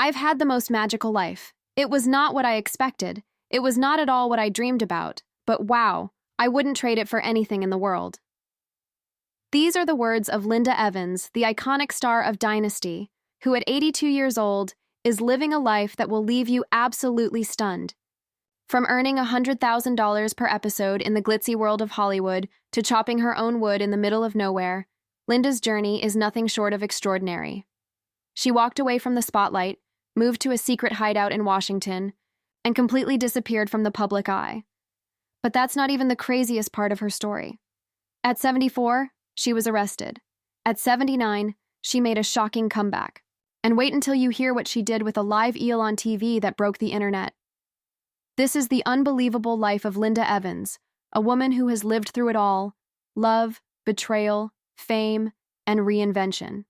I've had the most magical life. It was not what I expected. It was not at all what I dreamed about. But wow, I wouldn't trade it for anything in the world. These are the words of Linda Evans, the iconic star of Dynasty, who at 82 years old is living a life that will leave you absolutely stunned. From earning $100,000 per episode in the glitzy world of Hollywood to chopping her own wood in the middle of nowhere, Linda's journey is nothing short of extraordinary. She walked away from the spotlight, moved to a secret hideout in Washington, and completely disappeared from the public eye. But that's not even the craziest part of her story. At 74, she was arrested. At 79, she made a shocking comeback. And wait until you hear what she did with a live eel on TV that broke the internet. This is the unbelievable life of Linda Evans, a woman who has lived through it all: love, betrayal, fame, and reinvention.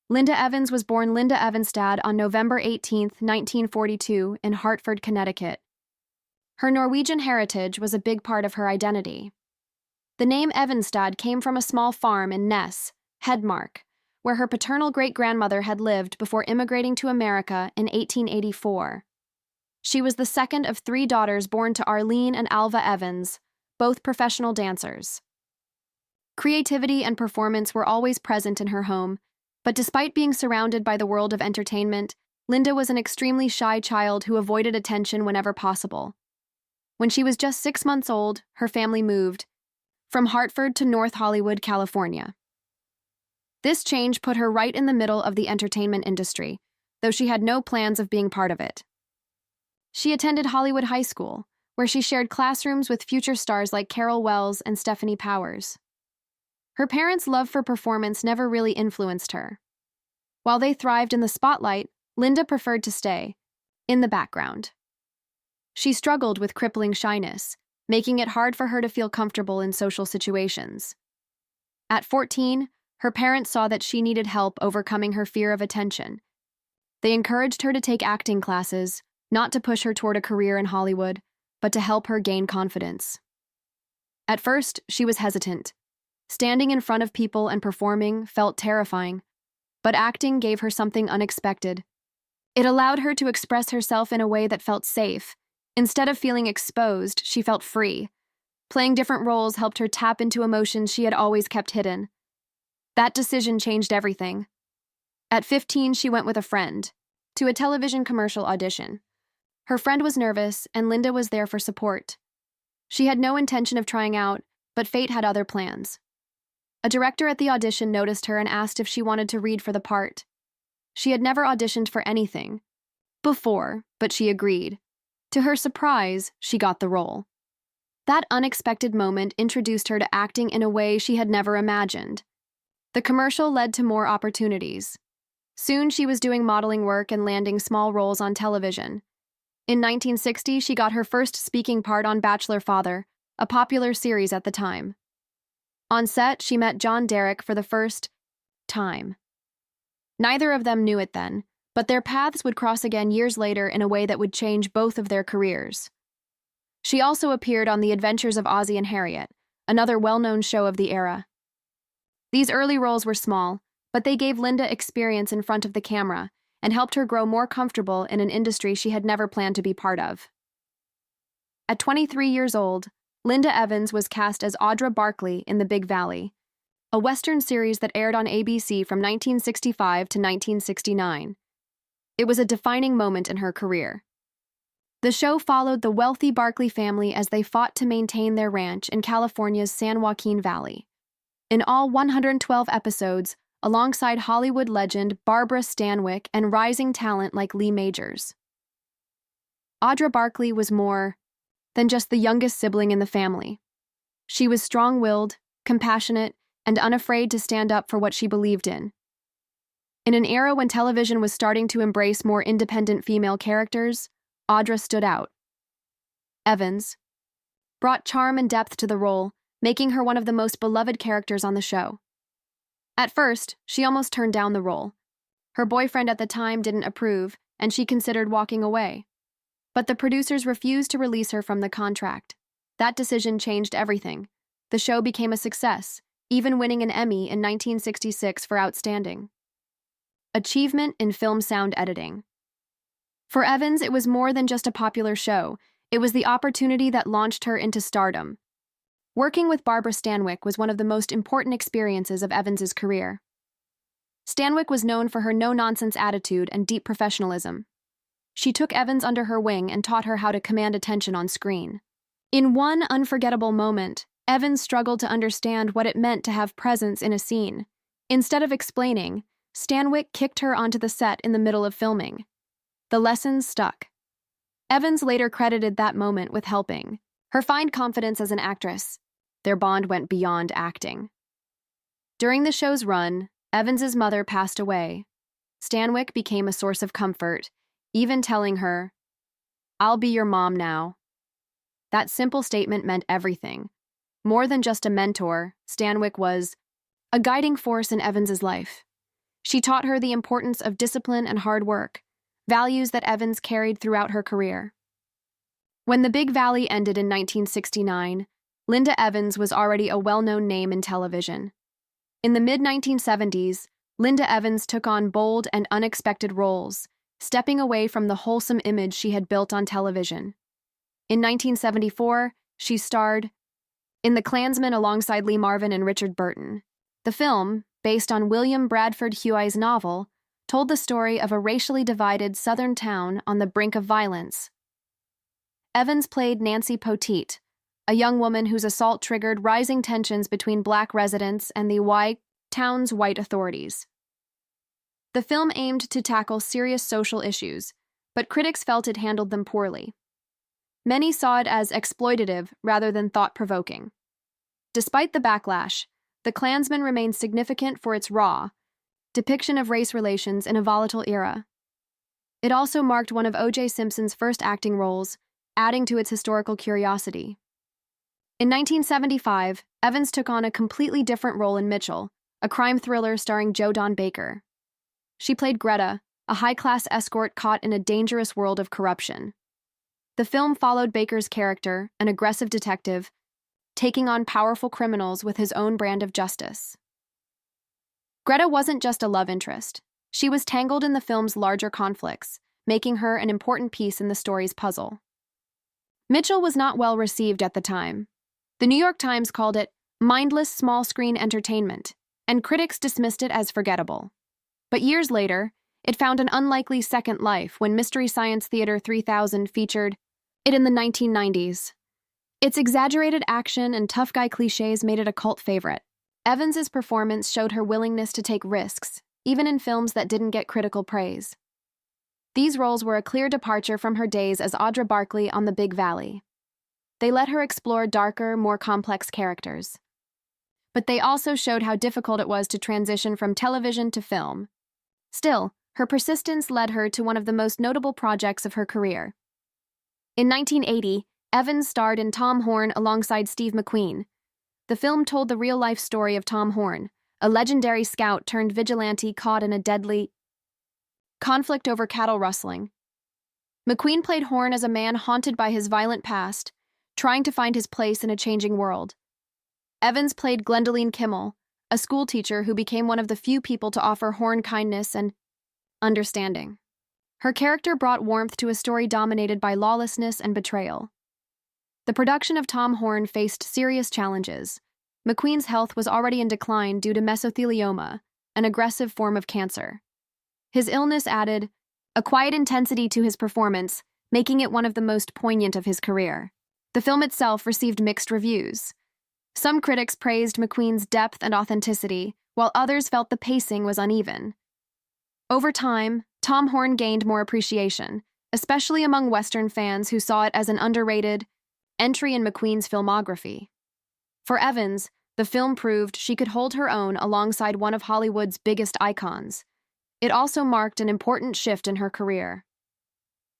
Linda Evans was born Linda Evenstad on November 18, 1942, in Hartford, Connecticut. Her Norwegian heritage was a big part of her identity. The name Evenstad came from a small farm in Ness, Hedmark, where her paternal great-grandmother had lived before immigrating to America in 1884. She was the second of 3 daughters born to Arlene and Alva Evans, both professional dancers. Creativity and performance were always present in her home, but despite being surrounded by the world of entertainment, Linda was an extremely shy child who avoided attention whenever possible. When she was just 6 months old, her family moved from Hartford to North Hollywood, California. This change put her right in the middle of the entertainment industry, though she had no plans of being part of it. She attended Hollywood High School, where she shared classrooms with future stars like Carol Wells and Stephanie Powers. Her parents' love for performance never really influenced her. While they thrived in the spotlight, Linda preferred to stay in the background. She struggled with crippling shyness, making it hard for her to feel comfortable in social situations. At 14, her parents saw that she needed help overcoming her fear of attention. They encouraged her to take acting classes, not to push her toward a career in Hollywood, but to help her gain confidence. At first, she was hesitant. Standing in front of people and performing felt terrifying, but acting gave her something unexpected. It allowed her to express herself in a way that felt safe. Instead of feeling exposed, she felt free. Playing different roles helped her tap into emotions she had always kept hidden. That decision changed everything. At 15, she went with a friend to a television commercial audition. Her friend was nervous, and Linda was there for support. She had no intention of trying out, but fate had other plans. A director at the audition noticed her and asked if she wanted to read for the part. She had never auditioned for anything before, but she agreed. To her surprise, she got the role. That unexpected moment introduced her to acting in a way she had never imagined. The commercial led to more opportunities. Soon she was doing modeling work and landing small roles on television. In 1960, she got her first speaking part on Bachelor Father, a popular series at the time. On set, she met John Derek for the first time. Neither of them knew it then, but their paths would cross again years later in a way that would change both of their careers. She also appeared on The Adventures of Ozzie and Harriet, another well-known show of the era. These early roles were small, but they gave Linda experience in front of the camera and helped her grow more comfortable in an industry she had never planned to be part of. At 23 years old, Linda Evans was cast as Audra Barkley in The Big Valley, a Western series that aired on ABC from 1965 to 1969. It was a defining moment in her career. The show followed the wealthy Barkley family as they fought to maintain their ranch in California's San Joaquin Valley. In all 112 episodes, alongside Hollywood legend Barbara Stanwyck and rising talent like Lee Majors. Audra Barkley was more than just the youngest sibling in the family. She was strong-willed, compassionate, and unafraid to stand up for what she believed in. In an era when television was starting to embrace more independent female characters, Audra stood out. Evans brought charm and depth to the role, making her one of the most beloved characters on the show. At first, she almost turned down the role. Her boyfriend at the time didn't approve, and she considered walking away. But the producers refused to release her from the contract. That decision changed everything. The show became a success, even winning an Emmy in 1966 for Outstanding. Achievement in Film Sound Editing. For Evans, it was more than just a popular show. It was the opportunity that launched her into stardom. Working with Barbara Stanwyck was one of the most important experiences of Evans's career. Stanwyck was known for her no-nonsense attitude and deep professionalism. She took Evans under her wing and taught her how to command attention on screen. In one unforgettable moment, Evans struggled to understand what it meant to have presence in a scene. Instead of explaining, Stanwyck kicked her onto the set in the middle of filming. The lessons stuck. Evans later credited that moment with helping her find confidence as an actress. Their bond went beyond acting. During the show's run, Evans's mother passed away. Stanwyck became a source of comfort, even telling her, "I'll be your mom now." That simple statement meant everything. More than just a mentor, Stanwyck was a guiding force in Evans's life. She taught her the importance of discipline and hard work, values that Evans carried throughout her career. When The Big Valley ended in 1969, Linda Evans was already a well-known name in television. In the mid-1970s, Linda Evans took on bold and unexpected roles, stepping away from the wholesome image she had built on television. In 1974, she starred in The Klansman alongside Lee Marvin and Richard Burton. The film, based on William Bradford Huey's novel, told the story of a racially divided Southern town on the brink of violence. Evans played Nancy Poteet, a young woman whose assault triggered rising tensions between Black residents and the town's white authorities. The film aimed to tackle serious social issues, but critics felt it handled them poorly. Many saw it as exploitative rather than thought-provoking. Despite the backlash, The Klansman remained significant for its raw depiction of race relations in a volatile era. It also marked one of O.J. Simpson's first acting roles, adding to its historical curiosity. In 1975, Evans took on a completely different role in Mitchell, a crime thriller starring Joe Don Baker. She played Greta, a high-class escort caught in a dangerous world of corruption. The film followed Baker's character, an aggressive detective, taking on powerful criminals with his own brand of justice. Greta wasn't just a love interest. She was tangled in the film's larger conflicts, making her an important piece in the story's puzzle. Mitchell was not well received at the time. The New York Times called it mindless small-screen entertainment, and critics dismissed it as forgettable. But years later, it found an unlikely second life when Mystery Science Theater 3000 featured it in the 1990s. Its exaggerated action and tough guy cliches made it a cult favorite. Evans's performance showed her willingness to take risks, even in films that didn't get critical praise. These roles were a clear departure from her days as Audra Barkley on The Big Valley. They let her explore darker, more complex characters. But they also showed how difficult it was to transition from television to film. Still, her persistence led her to one of the most notable projects of her career. In 1980, Evans starred in Tom Horn alongside Steve McQueen. The film told the real-life story of Tom Horn, a legendary scout turned vigilante caught in a deadly conflict over cattle rustling. McQueen played Horn as a man haunted by his violent past, trying to find his place in a changing world. Evans played Gwendoline Kimmel, a schoolteacher who became one of the few people to offer Horn kindness and understanding. Her character brought warmth to a story dominated by lawlessness and betrayal. The production of Tom Horn faced serious challenges. McQueen's health was already in decline due to mesothelioma, an aggressive form of cancer. His illness added a quiet intensity to his performance, making it one of the most poignant of his career. The film itself received mixed reviews. Some critics praised McQueen's depth and authenticity, while others felt the pacing was uneven. Over time, Tom Horn gained more appreciation, especially among Western fans who saw it as an underrated entry in McQueen's filmography. For Evans, the film proved she could hold her own alongside one of Hollywood's biggest icons. It also marked an important shift in her career.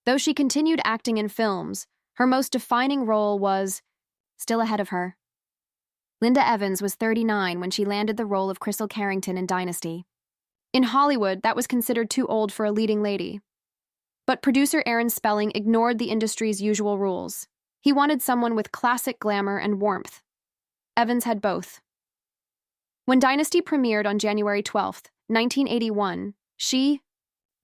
Though she continued acting in films, her most defining role was still ahead of her. Linda Evans was 39 when she landed the role of Crystal Carrington in Dynasty. In Hollywood, that was considered too old for a leading lady. But producer Aaron Spelling ignored the industry's usual rules. He wanted someone with classic glamour and warmth. Evans had both. When Dynasty premiered on January 12, 1981, She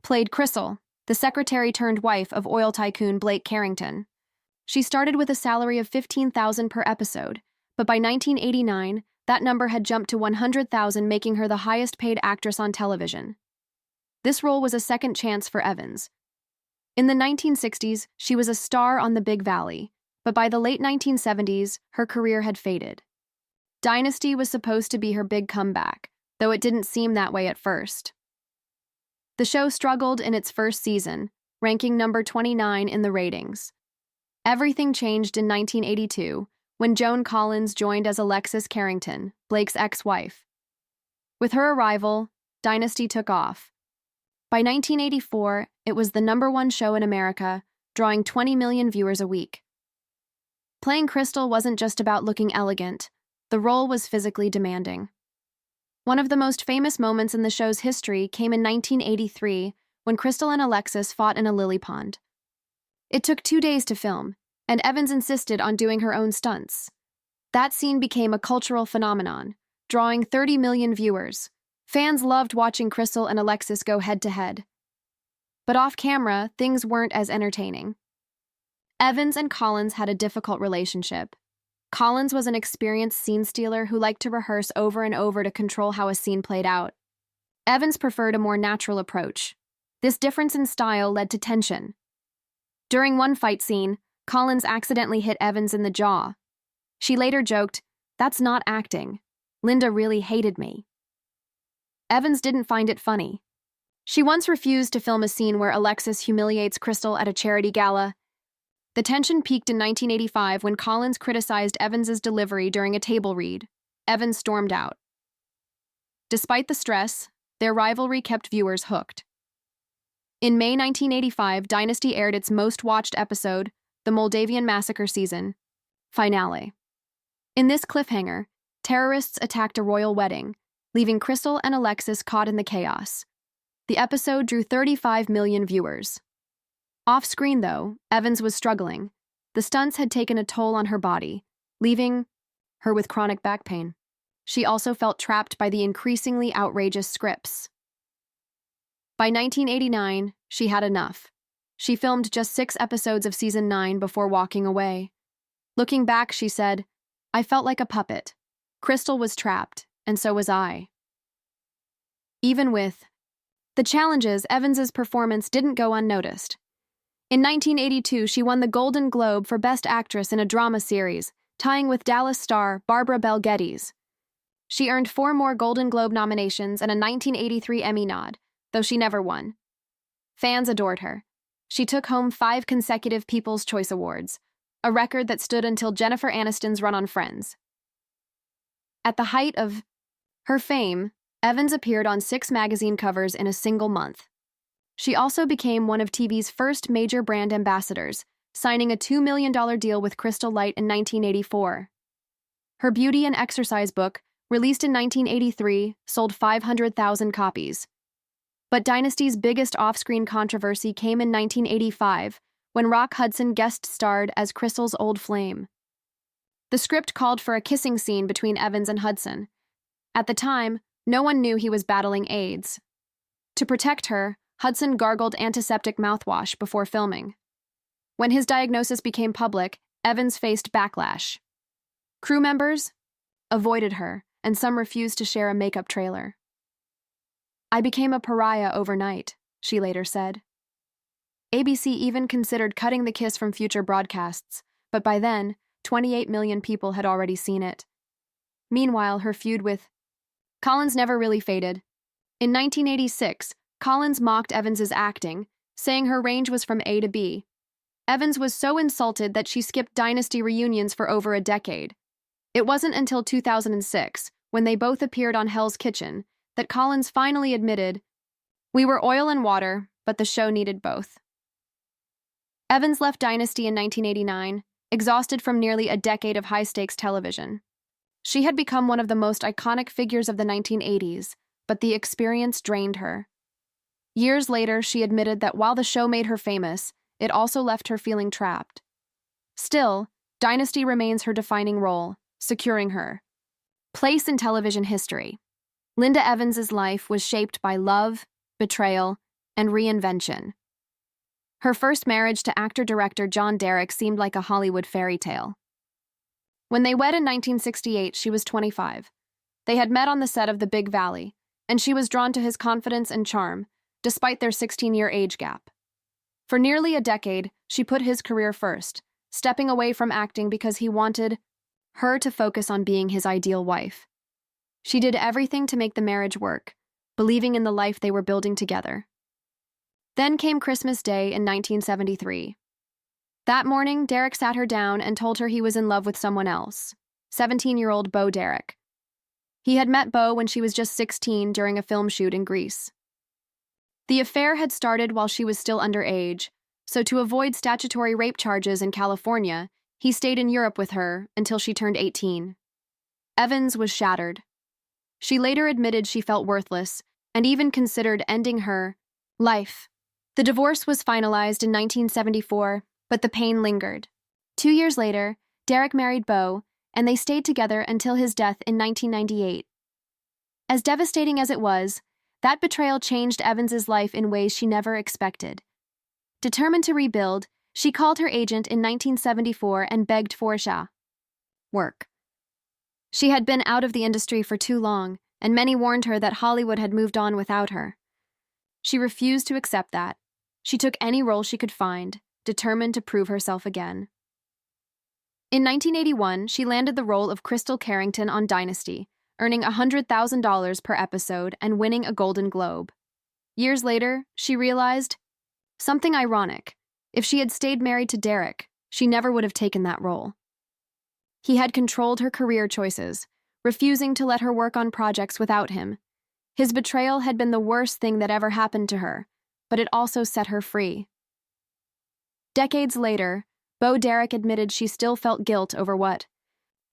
played Crystal, the secretary-turned-wife of oil tycoon Blake Carrington. She started with a salary of $15,000 per episode, but by 1989, that number had jumped to $100,000, making her the highest-paid actress on television. This role was a second chance for Evans. In the 1960s, she was a star on the Big Valley, but by the late 1970s, her career had faded. Dynasty was supposed to be her big comeback, though it didn't seem that way at first. The show struggled in its first season, ranking number 29 in the ratings. Everything changed in 1982, when Joan Collins joined as Alexis Carrington, Blake's ex-wife. With her arrival, Dynasty took off. By 1984, it was the #1 show in America, drawing 20 million viewers a week. Playing Crystal wasn't just about looking elegant. The role was physically demanding. One of the most famous moments in the show's history came in 1983, when Crystal and Alexis fought in a lily pond. It took 2 days to film, and Evans insisted on doing her own stunts. That scene became a cultural phenomenon, drawing 30 million viewers. Fans loved watching Crystal and Alexis go head-to-head. But off-camera, things weren't as entertaining. Evans and Collins had a difficult relationship. Collins was an experienced scene stealer who liked to rehearse over and over to control how a scene played out. Evans preferred a more natural approach. This difference in style led to tension. During one fight scene, Collins accidentally hit Evans in the jaw. She later joked, "That's not acting. Linda really hated me." Evans didn't find it funny. She once refused to film a scene where Alexis humiliates Crystal at a charity gala. The tension peaked in 1985 when Collins criticized Evans's delivery during a table read. Evans stormed out. Despite the stress, their rivalry kept viewers hooked. In May 1985, Dynasty aired its most-watched episode, the Moldavian Massacre season finale. In this cliffhanger, terrorists attacked a royal wedding, leaving Crystal and Alexis caught in the chaos. The episode drew 35 million viewers. Off-screen, though, Evans was struggling. The stunts had taken a toll on her body, leaving her with chronic back pain. She also felt trapped by the increasingly outrageous scripts. By 1989, she had enough. She filmed just 6 episodes of season 9 before walking away. Looking back, she said, "I felt like a puppet. Crystal was trapped, and so was I." Even with the challenges, Evans's performance didn't go unnoticed. In 1982, she won the Golden Globe for Best Actress in a Drama Series, tying with Dallas star Barbara Bel Geddes. She earned 4 more Golden Globe nominations and a 1983 Emmy nod, though she never won. Fans adored her. She took home 5 consecutive People's Choice Awards, a record that stood until Jennifer Aniston's run on Friends. At the height of her fame, Evans appeared on 6 magazine covers in a single month. She also became one of TV's first major brand ambassadors, signing a $2 million deal with Crystal Light in 1984. Her beauty and exercise book, released in 1983, sold 500,000 copies. But Dynasty's biggest off-screen controversy came in 1985, when Rock Hudson guest-starred as Crystal's old flame. The script called for a kissing scene between Evans and Hudson. At the time, no one knew he was battling AIDS. To protect her, Hudson gargled antiseptic mouthwash before filming. When his diagnosis became public, Evans faced backlash. Crew members avoided her, and some refused to share a makeup trailer. "I became a pariah overnight," she later said. ABC even considered cutting the kiss from future broadcasts, but by then, 28 million people had already seen it. Meanwhile, her feud with Collins never really faded. In 1986, Collins mocked Evans's acting, saying her range was from A to B. Evans was so insulted that she skipped Dynasty reunions for over a decade. It wasn't until 2006, when they both appeared on Hell's Kitchen, that Collins finally admitted, "We were oil and water, but the show needed both." Evans left Dynasty in 1989, exhausted from nearly a decade of high-stakes television. She had become one of the most iconic figures of the 1980s, but the experience drained her. Years later, she admitted that while the show made her famous, it also left her feeling trapped. Still, Dynasty remains her defining role, securing her place in television history. Linda Evans's life was shaped by love, betrayal, and reinvention. Her first marriage to actor-director John Derek seemed like a Hollywood fairy tale. When they wed in 1968, she was 25. They had met on the set of The Big Valley, and she was drawn to his confidence and charm, despite their 16-year age gap. For nearly a decade, she put his career first, stepping away from acting because he wanted her to focus on being his ideal wife. She did everything to make the marriage work, believing in the life they were building together. Then came Christmas Day in 1973. That morning, Derek sat her down and told her he was in love with someone else, 17-year-old Bo Derek. He had met Bo when she was just 16 during a film shoot in Greece. The affair had started while she was still underage, so to avoid statutory rape charges in California, he stayed in Europe with her until she turned 18. Evans was shattered. She later admitted she felt worthless and even considered ending her life. The divorce was finalized in 1974, but the pain lingered. 2 years later, Derek married Bo, and they stayed together until his death in 1998. As devastating as it was, that betrayal changed Evans's life in ways she never expected. Determined to rebuild, she called her agent in 1974 and begged for work. She had been out of the industry for too long, and many warned her that Hollywood had moved on without her. She refused to accept that. She took any role she could find, determined to prove herself again. In 1981, she landed the role of Crystal Carrington on Dynasty, earning $100,000 per episode and winning a Golden Globe. Years later, she realized something ironic. If she had stayed married to Derek, she never would have taken that role. He had controlled her career choices, refusing to let her work on projects without him. His betrayal had been the worst thing that ever happened to her, but it also set her free. Decades later, Bo Derek admitted she still felt guilt over what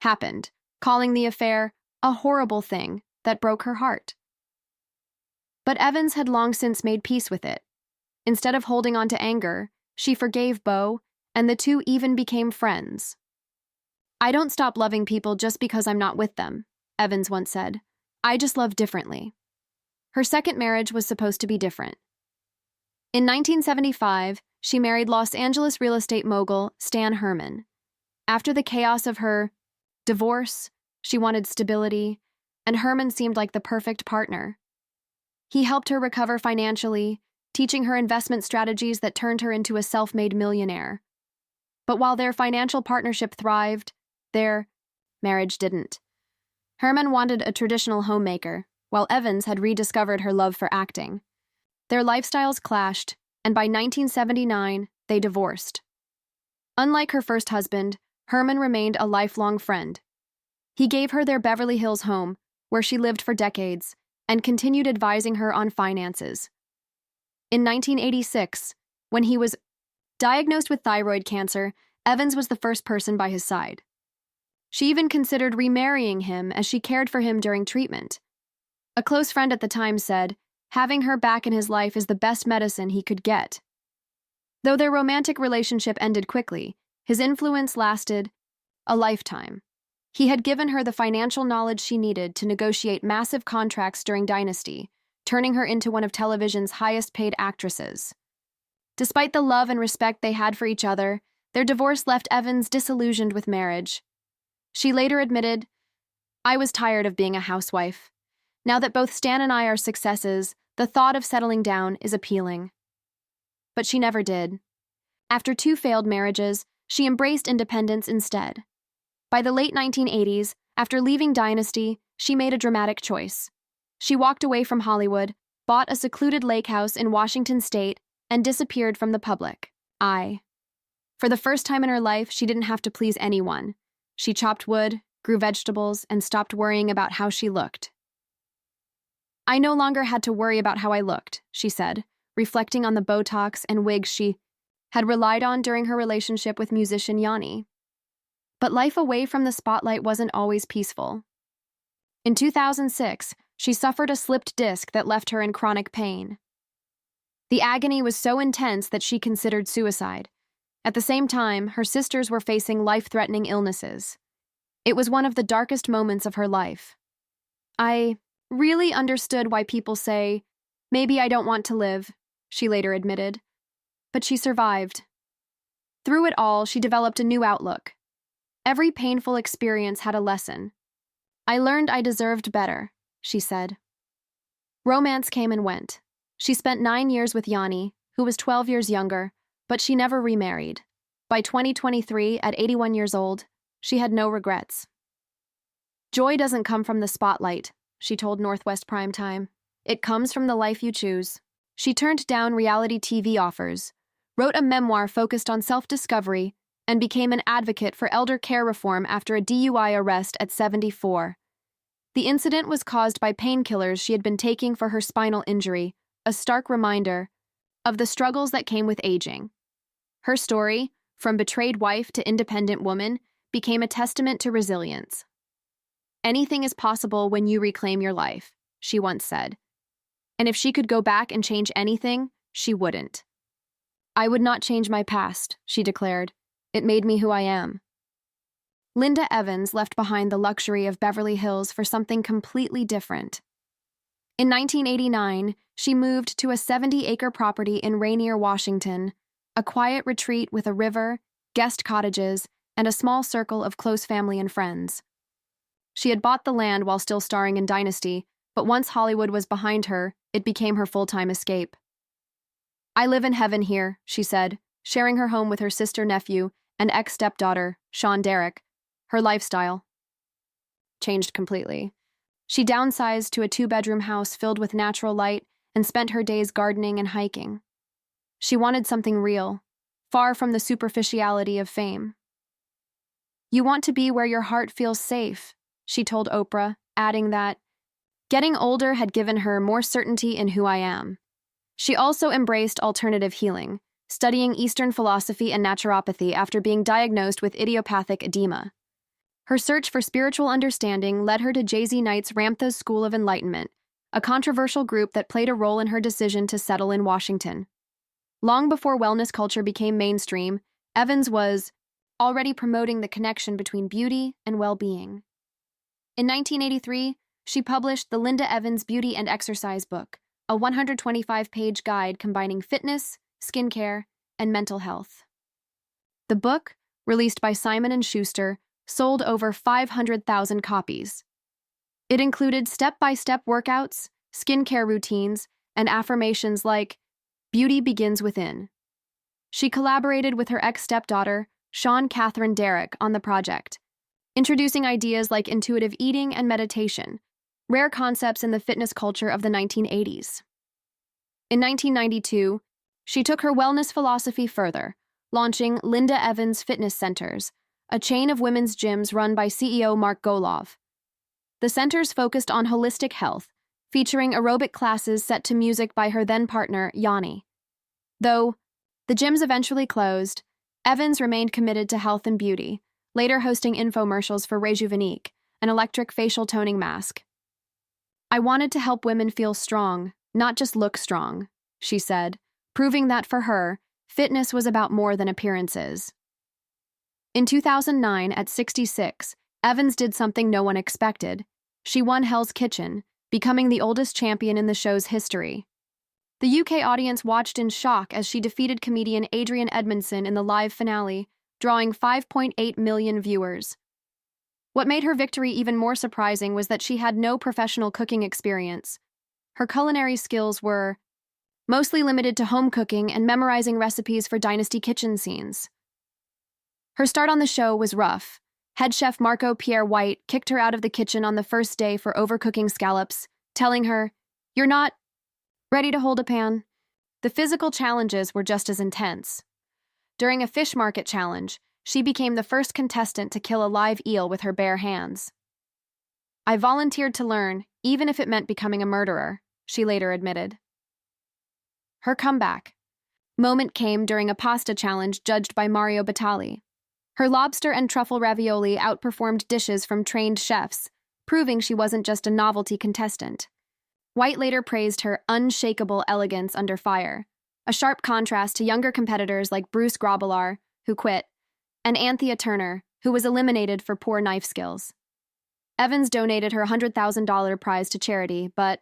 happened, calling the affair a horrible thing that broke her heart. But Evans had long since made peace with it. Instead of holding on to anger, she forgave Bo, and the two even became friends. "I don't stop loving people just because I'm not with them," Evans once said. "I just love differently." Her second marriage was supposed to be different. In 1975, she married Los Angeles real estate mogul Stan Herman. After the chaos of her divorce, she wanted stability, and Herman seemed like the perfect partner. He helped her recover financially, teaching her investment strategies that turned her into a self-made millionaire. But while their financial partnership thrived, their marriage didn't. Herman wanted a traditional homemaker, while Evans had rediscovered her love for acting. Their lifestyles clashed, and by 1979, they divorced. Unlike her first husband, Herman remained a lifelong friend. He gave her their Beverly Hills home, where she lived for decades, and continued advising her on finances. In 1986, when he was diagnosed with thyroid cancer, Evans was the first person by his side. She even considered remarrying him as she cared for him during treatment. A close friend at the time said, having her back in his life is the best medicine he could get. Though their romantic relationship ended quickly, his influence lasted a lifetime. He had given her the financial knowledge she needed to negotiate massive contracts during Dynasty, turning her into one of television's highest-paid actresses. Despite the love and respect they had for each other, their divorce left Evans disillusioned with marriage. She later admitted, "I was tired of being a housewife. Now that both Stan and I are successes, the thought of settling down is appealing." But she never did. After 2 failed marriages, she embraced independence instead. By the late 1980s, after leaving Dynasty, she made a dramatic choice. She walked away from Hollywood, bought a secluded lake house in Washington state, and disappeared from the public eye. For the first time in her life, she didn't have to please anyone. She chopped wood, grew vegetables, and stopped worrying about how she looked. "I no longer had to worry about how I looked," she said, reflecting on the Botox and wigs she had relied on during her relationship with musician Yanni. But life away from the spotlight wasn't always peaceful. In 2006, she suffered a slipped disc that left her in chronic pain. The agony was so intense that she considered suicide. At the same time, her sisters were facing life-threatening illnesses. It was one of the darkest moments of her life. I really understood why people say, Maybe I don't want to live, she later admitted. But she survived. Through it all, she developed a new outlook. Every painful experience had a lesson. I learned I deserved better, she said. Romance came and went. She spent 9 years with Yanni, who was 12 years younger, but she never remarried. By 2023, at 81 years old, she had no regrets. Joy doesn't come from the spotlight, she told Northwest Primetime. It comes from the life you choose. She turned down reality TV offers, wrote a memoir focused on self-discovery, and became an advocate for elder care reform after a DUI arrest at 74. The incident was caused by painkillers she had been taking for her spinal injury, a stark reminder of the struggles that came with aging. Her story, from betrayed wife to independent woman, became a testament to resilience. Anything is possible when you reclaim your life, she once said. And if she could go back and change anything, she wouldn't. I would not change my past, she declared. It made me who I am. Linda Evans left behind the luxury of Beverly Hills for something completely different. In 1989, she moved to a 70-acre property in Rainier, Washington, a quiet retreat with a river, guest cottages, and a small circle of close family and friends. She had bought the land while still starring in Dynasty, but once Hollywood was behind her, it became her full-time escape. I live in heaven here, she said, sharing her home with her sister-nephew and ex-stepdaughter, Sean Derrick. Her lifestyle changed completely. She downsized to a 2-bedroom house filled with natural light and spent her days gardening and hiking. She wanted something real, far from the superficiality of fame. You want to be where your heart feels safe, she told Oprah, adding that, getting older had given her more certainty in who I am. She also embraced alternative healing, studying Eastern philosophy and naturopathy after being diagnosed with idiopathic edema. Her search for spiritual understanding led her to J.Z. Knight's Ramtha's School of Enlightenment, a controversial group that played a role in her decision to settle in Washington. Long before wellness culture became mainstream, Evans was already promoting the connection between beauty and well-being. In 1983, she published the Linda Evans Beauty and Exercise book, a 125-page guide combining fitness, skincare, and mental health. The book, released by Simon & Schuster, sold over 500,000 copies. It included step-by-step workouts, skincare routines, and affirmations like, "Beauty begins within." She collaborated with her ex-stepdaughter, Sean Catherine Derrick, on the project, introducing ideas like intuitive eating and meditation, rare concepts in the fitness culture of the 1980s. In 1992, she took her wellness philosophy further, launching Linda Evans Fitness Centers, a chain of women's gyms run by CEO Mark Golov. The centers focused on holistic health, featuring aerobic classes set to music by her then-partner, Yanni. Though the gyms eventually closed, Evans remained committed to health and beauty, later hosting infomercials for Rejuvenique, an electric facial toning mask. I wanted to help women feel strong, not just look strong, she said, proving that for her, fitness was about more than appearances. In 2009, at 66, Evans did something no one expected. She won Hell's Kitchen, becoming the oldest champion in the show's history. The UK audience watched in shock as she defeated comedian Adrian Edmondson in the live finale, drawing 5.8 million viewers. What made her victory even more surprising was that she had no professional cooking experience. Her culinary skills were mostly limited to home cooking and memorizing recipes for Dynasty kitchen scenes. Her start on the show was rough. Head chef Marco Pierre White kicked her out of the kitchen on the first day for overcooking scallops, telling her, "You're not ready to hold a pan." The physical challenges were just as intense. During a fish market challenge, she became the first contestant to kill a live eel with her bare hands. "I volunteered to learn, even if it meant becoming a murderer," she later admitted. Her comeback moment came during a pasta challenge judged by Mario Batali. Her lobster and truffle ravioli outperformed dishes from trained chefs, proving she wasn't just a novelty contestant. White later praised her unshakable elegance under fire, a sharp contrast to younger competitors like Bruce Grobbelaar, who quit, and Anthea Turner, who was eliminated for poor knife skills. Evans donated her $100,000 prize to charity, but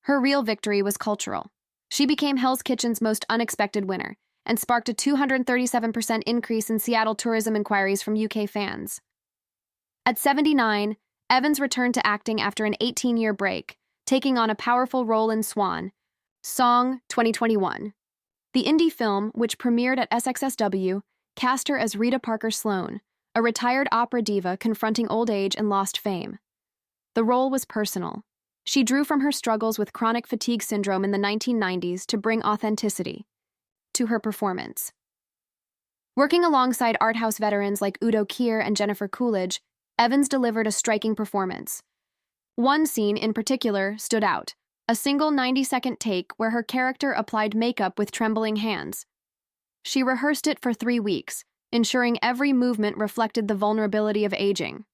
Her real victory was cultural. She became Hell's Kitchen's most unexpected winner and sparked a 237% increase in Seattle tourism inquiries from UK fans. At 79, Evans returned to acting after an 18-year break, taking on a powerful role in Swan, Song 2021. The indie film, which premiered at SXSW, cast her as Rita Parker Sloan, a retired opera diva confronting old age and lost fame. The role was personal. She drew from her struggles with chronic fatigue syndrome in the 1990s to bring authenticity to her performance. Working alongside art house veterans like Udo Kier and Jennifer Coolidge, Evans delivered a striking performance. One scene in particular stood out, a single 90-second take where her character applied makeup with trembling hands. She rehearsed it for 3 weeks, ensuring every movement reflected the vulnerability of aging.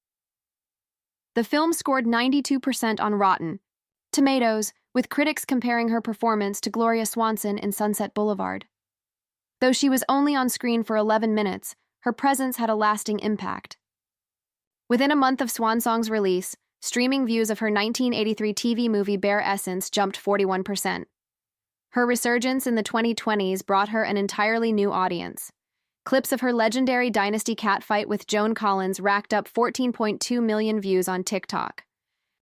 The film scored 92% on Rotten Tomatoes, with critics comparing her performance to Gloria Swanson in Sunset Boulevard. Though she was only on screen for 11 minutes, her presence had a lasting impact. Within a month of Swansong's release, streaming views of her 1983 TV movie Bare Essence jumped 41%. Her resurgence in the 2020s brought her an entirely new audience. Clips of her legendary Dynasty catfight with Joan Collins racked up 14.2 million views on TikTok.